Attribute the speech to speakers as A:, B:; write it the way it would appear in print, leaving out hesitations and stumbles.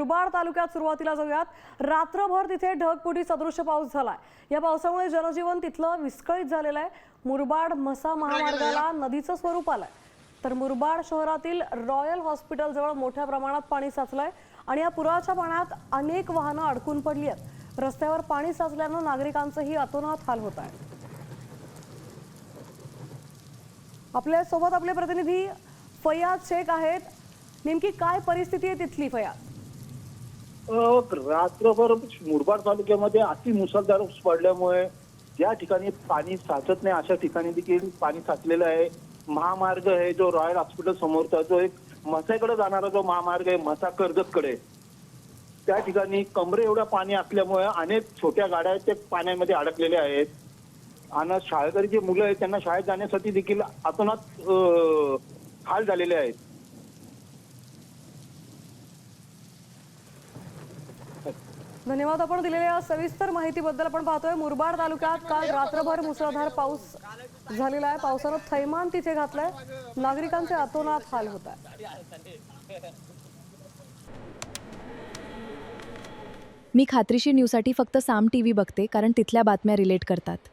A: मुरबाड तालुक्यात सुरुवातीला जाऊयात। रात्रभर तिथे ढगफुटी सदृश्य पाऊस झालाय। या पावसामुळे जनजीवन तिथलं विस्कळीत झालेलं आहे। मुरबाड म्हसा महामार्गाला नदीचं स्वरूप आलंय, तर मुरबाड शहरातील रॉयल हॉस्पिटल जवळ मोठ्या प्रमाणात पाणी साचलंय आणि या पुराच्या पाण्यात अनेक वाहनं अडकून पडली आहेत। रस्त्यावर पाणी साचल्यानं नागरिकांचेही अतोनात हाल होत आहेत। आपल्या सोबत आपले प्रतिनिधी फयाज शेख आहेत। नेमकी काय परिस्थिती आहे तिथली फयाज?
B: रात्रभर मुरबाड तालुक्यामध्ये अति मुसळधार पाऊस पडल्यामुळे ज्या ठिकाणी पाणी साचत नाही अशा ठिकाणी देखील पाणी साचलेलं आहे। महामार्ग आहे जो रॉयल हॉस्पिटल समोरचा, जो एक म्हसाकडे जाणारा जो महामार्ग आहे, म्हसा कर्जतकडे, त्या ठिकाणी कमरे एवढं पाणी असल्यामुळे अनेक छोट्या गाड्या आहेत ते पाण्यामध्ये अडकलेल्या आहेत आणि शाळकरी जे मुलं आहेत त्यांना शाळेत जाण्यासाठी देखील अतोनात हाल झालेले आहेत।
A: धन्यवाद आपण दिलेल्या सविस्तर माहितीबद्दल। आपण पाहतोय मुरबाड तालुक्यात काल रात्रभर मुसळधार पाऊस झालेला आहे। पावसानं थैमान तिथे घातलंय, नागरिकांचे अतोनात हाल होत आहेत।
C: मी खात्रीशीर न्यूजसाठी फक्त साम टीव्ही बघते, कारण तिथल्या बातम्या रिलेट करतात।